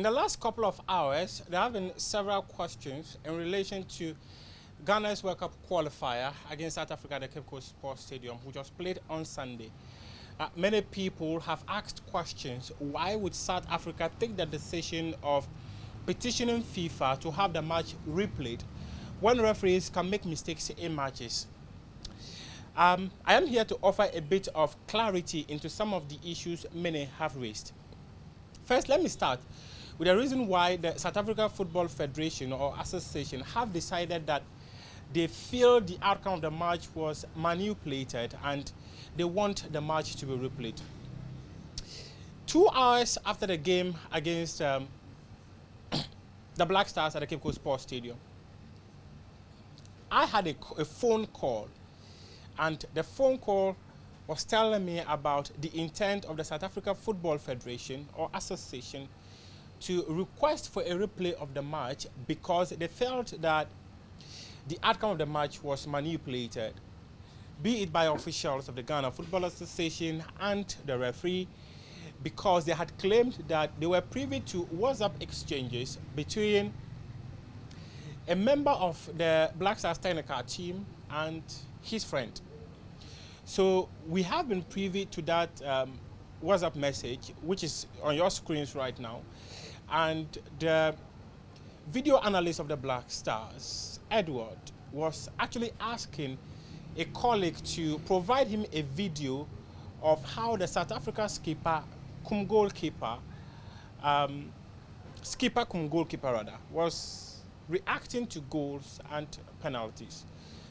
the last couple of hours, there have been several questions in relation to Ghana's World Cup qualifier against South Africa at the Cape Coast Sports Stadium, which was played on Sunday. Many people have asked questions. Why would South Africa take the decision of petitioning FIFA to have the match replayed when referees can make mistakes in matches? I am here to offer a bit of clarity into some of the issues many have raised. First, let me start with the reason why the South Africa Football Federation or Association have decided that they feel the outcome of the match was manipulated and they want the match to be replayed. 2 hours after the game against the Black Stars at the Cape Coast Sports Stadium, I had a phone call, and the phone call was telling me about the intent of the South Africa Football Federation or Association to request for a replay of the match because they felt that the outcome of the match was manipulated, be it by officials of the Ghana Football Association and the referee, because they had claimed that they were privy to WhatsApp exchanges between a member of the Black Stars technical team and his friend. So we have been privy to that WhatsApp message, which is on your screens right now. And the video analyst of the Black Stars, Edward, was actually asking a colleague to provide him a video of how the South Africa skipper, goalkeeper, was reacting to goals and penalties.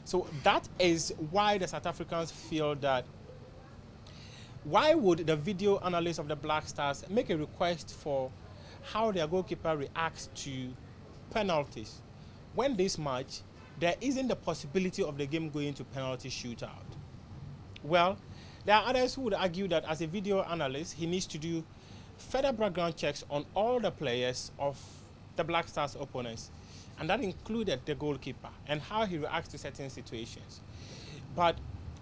So that is why the South Africans feel that why would the video analyst of the Black Stars make a request for how their goalkeeper reacts to penalties when this match there isn't the possibility of the game going to penalty shootout? Well, there are others who would argue that as a video analyst, he needs to do further background checks on all the players of the Black Stars opponents, and that included the goalkeeper and how he reacts to certain situations. But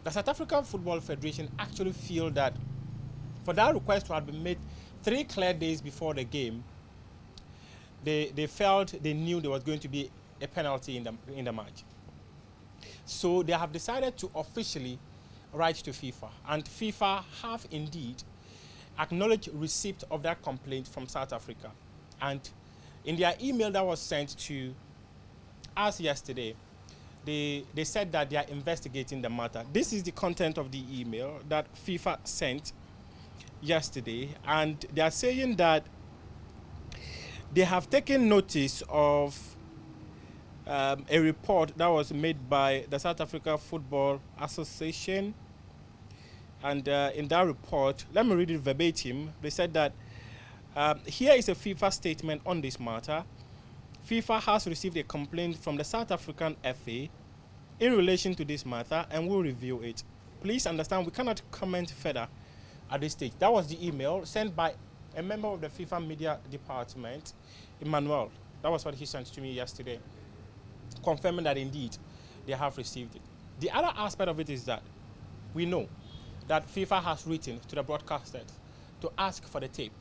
the South African Football Federation actually feel that for that request to have been made 3 clear days before the game, they felt they knew there was going to be a penalty in the match. So they have decided to officially write to FIFA, and FIFA have indeed acknowledged receipt of that complaint from South Africa. And in their email that was sent to us yesterday, they said that they are investigating the matter. This is the content of the email that FIFA sent yesterday, and they are saying that they have taken notice of a report that was made by the South Africa Football Association. And in that report, let me read it verbatim. They said that here is a FIFA statement on this matter. FIFA has received a complaint from the South African FA in relation to this matter and will review it. Please understand, we cannot comment further at this stage. That was the email sent by a member of the FIFA media department, Emmanuel. That was what he sent to me yesterday, confirming that indeed they have received it. The other aspect of it is that we know that FIFA has written to the broadcasters to ask for the tape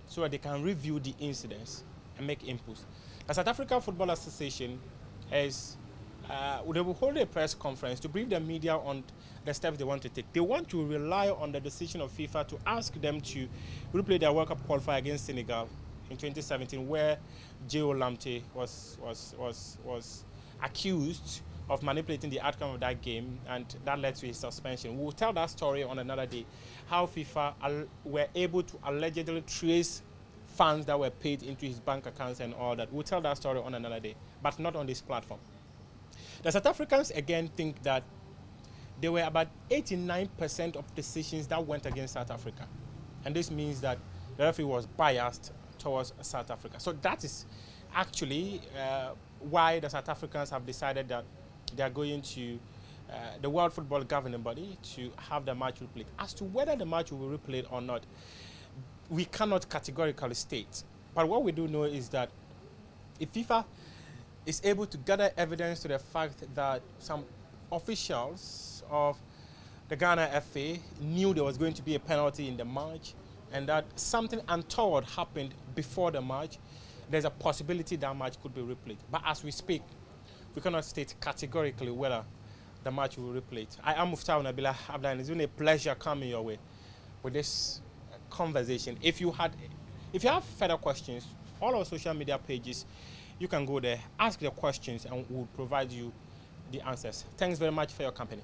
so that they can review the incidents and make inputs. The South African Football Association is, they will hold a press conference to brief the media on the steps they want to take. They want to rely on the decision of FIFA to ask them to replay their World Cup qualifier against Senegal in 2017, where J.O. Lamte was accused of manipulating the outcome of that game, and that led to his suspension. We'll tell that story on another day, how FIFA were able to allegedly trace funds that were paid into his bank accounts and all that. We'll tell that story on another day, but not on this platform. The South Africans again think that there were about 89% of decisions that went against South Africa. And this means that the referee was biased towards South Africa. So that is actually why the South Africans have decided that they are going to the World Football Governing Body to have the match replayed. As to whether the match will be replayed or not, we cannot categorically state. But what we do know is that if FIFA is able to gather evidence to the fact that some officials of the Ghana FA knew there was going to be a penalty in the match and that something untoward happened before the match, there's a possibility that match could be replayed. But as we speak, we cannot state categorically whether the match will replay. I am Muftar Nabila Abdullah, and it's been a pleasure coming your way with this conversation. If you have further questions, all our social media pages, you can go there, ask the questions, and we'll provide you the answers. Thanks very much for your company.